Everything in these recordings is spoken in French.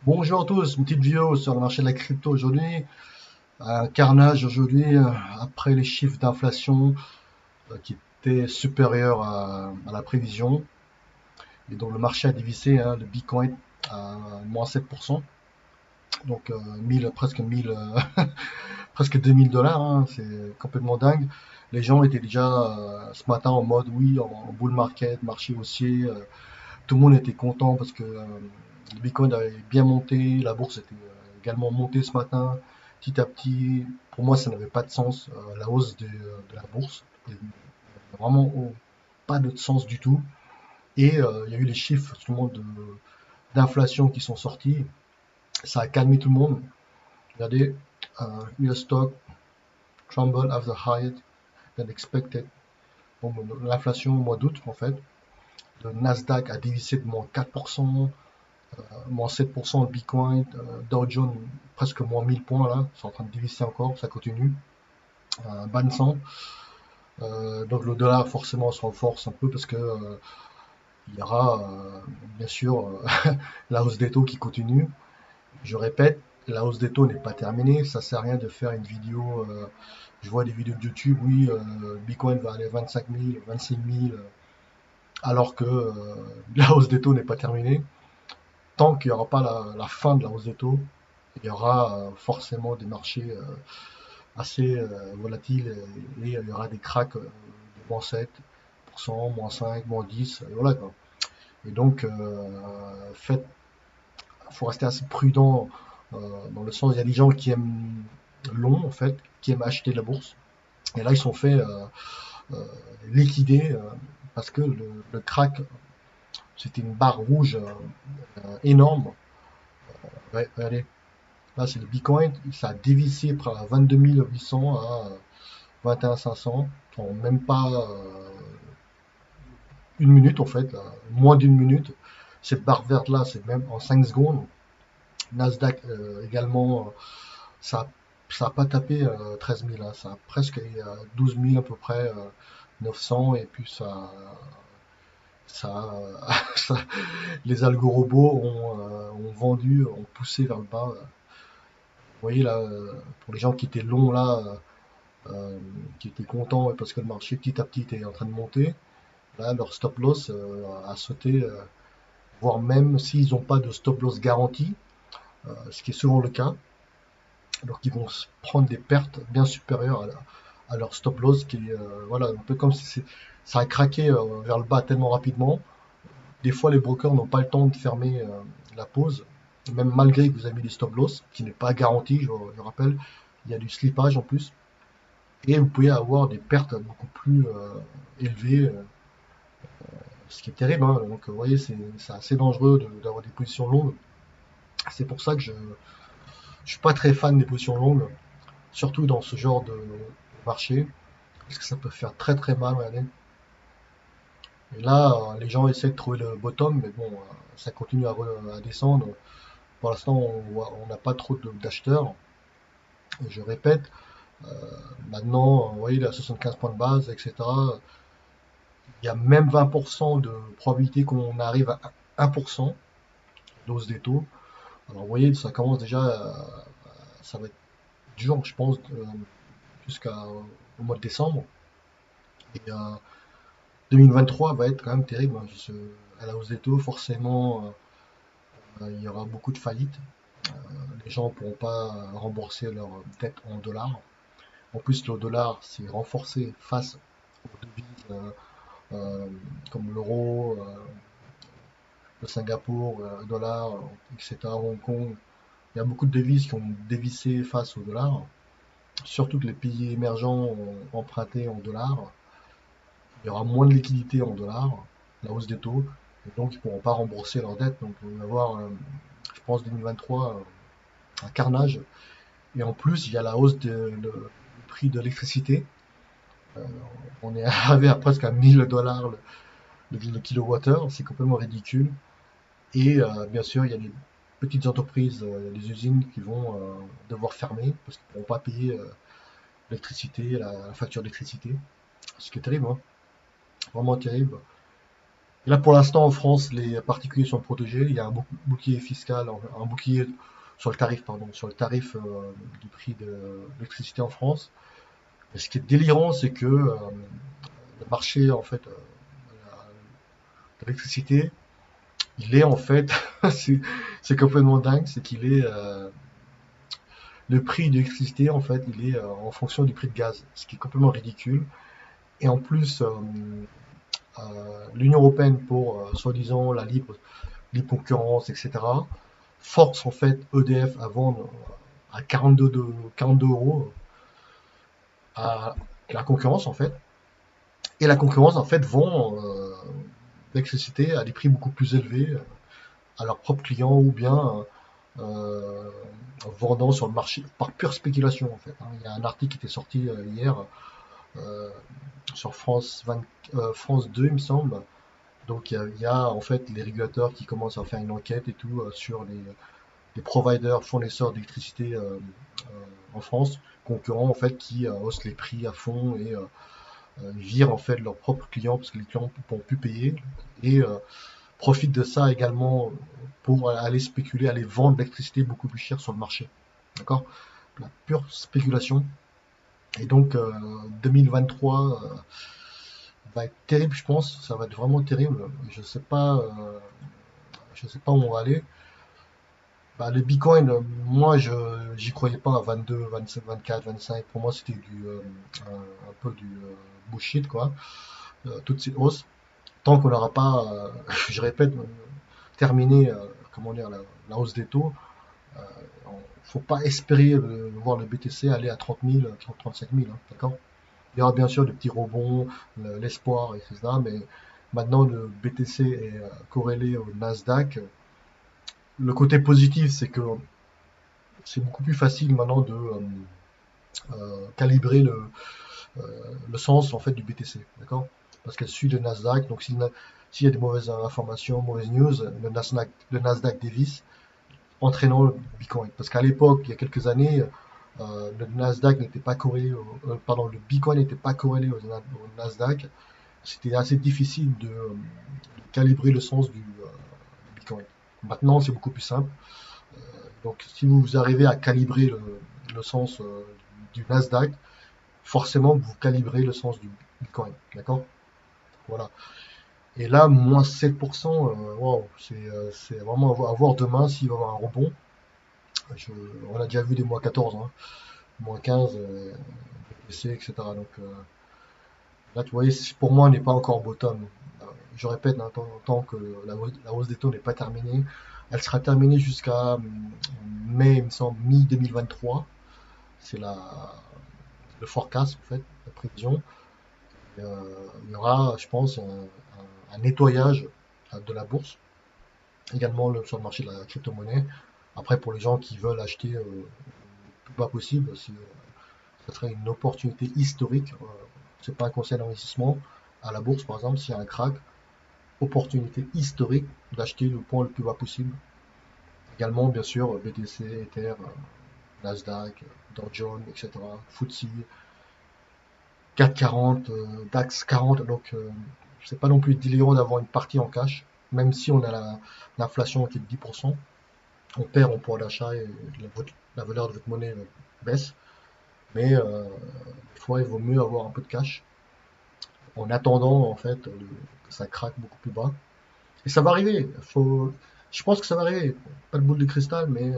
Bonjour à tous, une petite vidéo sur le marché de la crypto aujourd'hui. Un carnage aujourd'hui après les chiffres d'inflation qui étaient supérieurs à la prévision. Et donc le marché a divisé, le Bitcoin à moins 7%. Donc 1000, presque 1000, presque 2000 dollars, hein, c'est complètement dingue. Les gens étaient déjà ce matin en mode oui, en bull market, marché haussier. Tout le monde était content parce que le Bitcoin avait bien monté, la bourse était également montée ce matin, petit à petit. Pour moi, ça n'avait pas de sens, la hausse de la bourse. Il n'y avait vraiment pas de sens du tout. Et il y a eu les chiffres justement d'inflation qui sont sortis. Ça a calmé tout le monde. Regardez, US stock tremble after higher than expected. Bon, l'inflation au mois d'août, en fait. Le Nasdaq a dévissé de moins 4%, moins 7% le Bitcoin, Dow Jones presque moins 1000 points là, c'est en train de dévisser encore, ça continue. Ban 100. Donc le dollar forcément se renforce un peu parce que il y aura bien sûr la hausse des taux qui continue. Je répète, la hausse des taux n'est pas terminée, ça sert à rien de faire une vidéo. Je vois des vidéos de YouTube, oui, Bitcoin va aller à 25 000, 26 000, alors que la hausse des taux n'est pas terminée. Tant qu'il n'y aura pas la fin de la hausse des taux, il y aura forcément des marchés assez volatiles et il y aura des cracks de moins 7%, moins 5, moins 10, et voilà quoi. Et donc, faut rester assez prudent dans le sens, il y a des gens qui aiment long en fait, qui aiment acheter de la bourse. Et là, ils sont fait euh, liquider parce que le crack, c'était une barre rouge énorme. Ouais, allez, là, c'est le Bitcoin, ça a dévissé à 22 800 à 21 500 en même pas une minute en fait, moins d'une minute. Cette barre verte là, c'est même en 5 secondes. Nasdaq également, ça ça a pas tapé 13 000, hein, ça a presque 12 000 à peu près, 900 et puis ça, ça- les algos robots ont vendu, ont poussé vers le bas. Vous voyez là, pour les gens qui étaient longs là, qui étaient contents parce que le marché petit à petit était en train de monter. Là, leur stop loss a sauté, voire même s'ils n'ont pas de stop loss garanti, ce qui est souvent le cas, donc ils vont prendre des pertes bien supérieures à leur stop loss, qui est voilà, un peu comme si ça a craqué vers le bas tellement rapidement. Des fois, les brokers n'ont pas le temps de fermer la pause, même malgré que vous avez mis des stop loss, qui n'est pas garanti, je rappelle, il y a du slippage en plus, et vous pouvez avoir des pertes beaucoup plus élevées, ce qui est terrible, hein. Donc, vous voyez, c'est assez dangereux d'avoir des positions longues. C'est pour ça que je ne suis pas très fan des positions longues, surtout dans ce genre de marché, parce que ça peut faire très très mal, regardez. Et là, les gens essaient de trouver le bottom, mais bon, ça continue à descendre. Pour l'instant, on n'a pas trop d'acheteurs. Et je répète, maintenant, vous voyez, il est à 75 points de base, etc. Il y a même 20% de probabilité qu'on arrive à 1% d'hausse des taux. Alors, vous voyez, ça commence déjà, ça va être dur, je pense, jusqu'au mois de décembre. Et 2023 va être quand même terrible, hein. À la hausse des taux, forcément, il y aura beaucoup de faillites. Les gens ne pourront pas rembourser leurs dettes en dollars. En plus, le dollar s'est renforcé face aux devises euh, comme l'euro, le Singapour, le dollar, etc., Hong Kong. Il y a beaucoup de devises qui ont dévissé face au dollar. Surtout que les pays émergents ont emprunté en dollars. Il y aura moins de liquidités en dollars, la hausse des taux, et donc ils ne pourront pas rembourser leurs dettes. Donc il va y avoir, je pense, 2023, un carnage. Et en plus, il y a la hausse du prix de l'électricité. Euh, on est arrivé à presque à 1000 dollars le kilowattheure, c'est complètement ridicule. Et bien sûr, il y a des petites entreprises, des usines qui vont devoir fermer parce qu'ils ne pourront pas payer l'électricité, la facture d'électricité. Ce qui est terrible, hein, vraiment terrible. Et là, pour l'instant, en France, les particuliers sont protégés. Il y a un bouclier fiscal, un bouclier sur le tarif, pardon, sur le tarif du prix de l'électricité en France. Et ce qui est délirant, c'est que le marché en fait de l'électricité, il est en fait, c'est c'est complètement dingue, c'est qu'il est le prix de l'électricité en fait, il est en fonction du prix de gaz, ce qui est complètement ridicule. Et en plus, l'Union européenne pour soi-disant la libre concurrence, etc., force en fait EDF à vendre à 42 euros à la concurrence en fait. Et la concurrence en fait vend l'électricité à des prix beaucoup plus élevés à leurs propres clients ou bien euh, en vendant sur le marché par pure spéculation en fait, hein. Il y a un article qui était sorti hier euh, sur France 2 il me semble. Donc il y a en fait les régulateurs qui commencent à faire une enquête et tout sur les providers, fournisseurs d'électricité en France, concurrents en fait qui haussent les prix à fond et virent en fait leurs propres clients parce que les clients ne pourront plus payer et profitent de ça également pour aller spéculer, aller vendre l'électricité beaucoup plus cher sur le marché. D'accord? La pure spéculation. Et donc 2023 va être terrible, je pense. Ça va être vraiment terrible. Je sais pas où on va aller. Bah, le Bitcoin, moi, j'y croyais pas à 22, 25, 24, 25. Pour moi, c'était un peu du bullshit, quoi. Toutes ces hausses. Tant qu'on n'aura pas, je répète, terminé, comment dire, la hausse des taux, il ne faut pas espérer voir le BTC aller à 30 000, 35 000, hein, d'accord? Il y aura bien sûr des petits rebonds, l'espoir, etc. Mais maintenant, le BTC est corrélé au Nasdaq. Le côté positif, c'est que c'est beaucoup plus facile maintenant de calibrer le sens en fait du BTC, d'accord? Parce qu'elle suit le Nasdaq, donc s'il y a des mauvaises informations, mauvaises news, le Nasdaq dévisse, entraînant le Bitcoin. Parce qu'à l'époque, il y a quelques années, le Nasdaq n'était pas corrélé, pardon, le Bitcoin n'était pas corrélé au Nasdaq. C'était assez difficile de calibrer le sens du Bitcoin. Maintenant, c'est beaucoup plus simple. Donc, si vous arrivez à calibrer le sens du Nasdaq, forcément, vous calibrez le sens du Bitcoin. D'accord? Voilà. Et là, moins 7%, wow, c'est vraiment à voir demain s'il va y avoir un rebond. Je- on a déjà vu des moins 14, hein, moins 15, BTC, etc. Donc là, tu vois, pour moi, on n'est pas encore bottom. Je répète, hein, tant que la hausse des taux n'est pas terminée, elle sera terminée jusqu'à mai, il me semble, mi-2023. C'est le forecast, en fait, la prévision. Il y aura, je pense, un nettoyage de la bourse, également sur le marché de la crypto-monnaie. Après, pour les gens qui veulent acheter le plus bas possible, ça serait une opportunité historique. C'est pas un conseil d'investissement. À la bourse, par exemple, s'il y a un crack, opportunité historique d'acheter le point le plus bas possible. Également, bien sûr, BTC, Ether, Nasdaq, Dow Jones, etc., FTSE, CAC 40, DAX 40. Donc, c'est pas non plus délirant d'avoir une partie en cash, même si on a l'inflation qui est de 10%. On perd en pouvoir d'achat et la valeur de votre monnaie baisse. Mais des fois, il vaut mieux avoir un peu de cash en attendant en fait que ça craque beaucoup plus bas. Et ça va arriver. Je pense que ça va arriver. Pas de boule de cristal, mais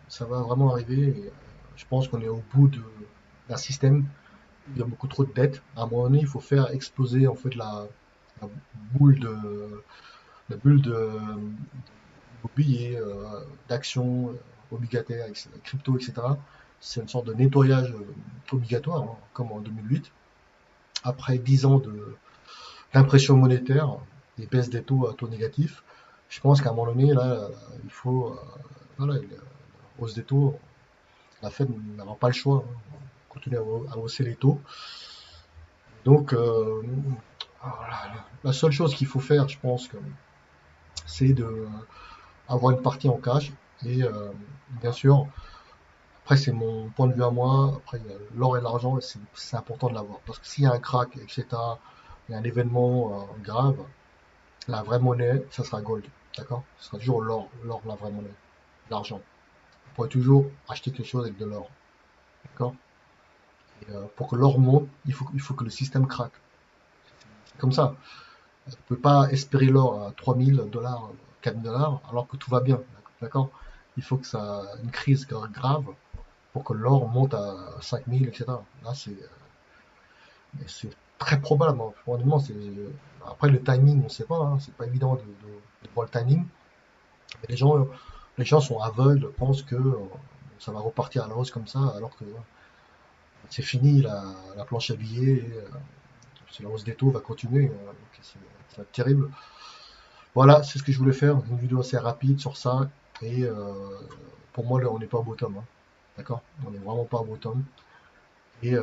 ça va vraiment arriver. Et, je pense qu'on est au bout d'un système. Il y a beaucoup trop de dettes. À un moment donné, il faut faire exploser en fait la boule de la bulle de immobilier, d'actions obligataires, crypto, etc. C'est une sorte de nettoyage obligatoire, hein, comme en 2008. Après 10 ans d'impression monétaire, des baisses des taux à taux négatifs, je pense qu'à un moment donné, là, il faut, voilà, la hausse des taux, la Fed n'aura pas le choix, hein, continuer à hausser les taux. Donc, voilà, la seule chose qu'il faut faire, je pense, c'est de avoir une partie en cash. Et bien sûr, après, c'est mon point de vue à moi. Après, il y a l'or et l'argent, et c'est important de l'avoir. Parce que s'il y a un crack, etc., il y a un événement grave, La vraie monnaie, ça sera gold, d'accord? Ce sera toujours l'or, la vraie monnaie, l'argent. Vous pourrez toujours acheter quelque chose avec de l'or, d'accord? Et, pour que l'or monte, il faut que le système craque. C'est comme ça. On ne peut pas espérer l'or à 3 000 $, 4 000 $ alors que tout va bien, d'accord? Il faut que ça, une crise grave pour que l'or monte à 5 000, etc. Là, c'est très probable, hein. Honnêtement, après le timing, on ne sait pas, hein. C'est pas évident de voir le timing. Mais les gens sont aveugles, pensent que ça va repartir à la hausse comme ça, alors que c'est fini la planche à billets. Et, c'est la hausse des taux va continuer. Donc ça va être terrible. Voilà, c'est ce que je voulais faire. Une vidéo assez rapide sur ça. Et pour moi, là, on n'est pas au bottom, hein. D'accord? On n'est vraiment pas au bottom. Et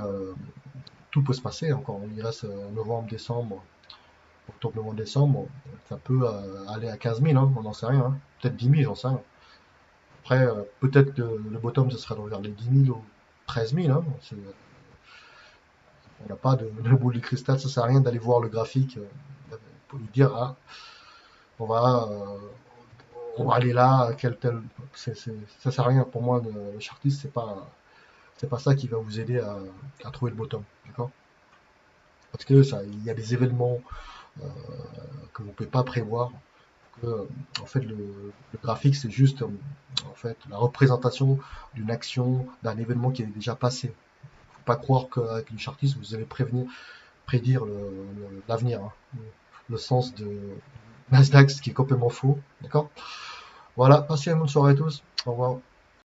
tout peut se passer encore. Il reste novembre, décembre, octobre, novembre, décembre. Ça peut aller à 15 000, hein, on n'en sait rien, hein. Peut-être 10 000, j'en sais rien. Après, peut-être que le bottom, ce sera vers les 10 000 ou 13 000, hein. On n'a pas de boule de cristal, ça sert à rien d'aller voir le graphique pour lui dire, ah, on va, euh, on va aller là, ça sert à rien. Pour moi, le chartiste, c'est pas ça qui va vous aider à trouver le bottom, d'accord? Parce que il y a des événements euh, que vous ne pouvez pas prévoir. En fait, le graphique, c'est juste en fait, la représentation d'une action, d'un événement qui est déjà passé. Faut pas croire qu'avec une chartiste, vous allez prédire l'avenir, hein. Le sens de Nasdaq, ce qui est complètement faux. D'accord? Voilà, passez une bonne soirée à tous. Au revoir.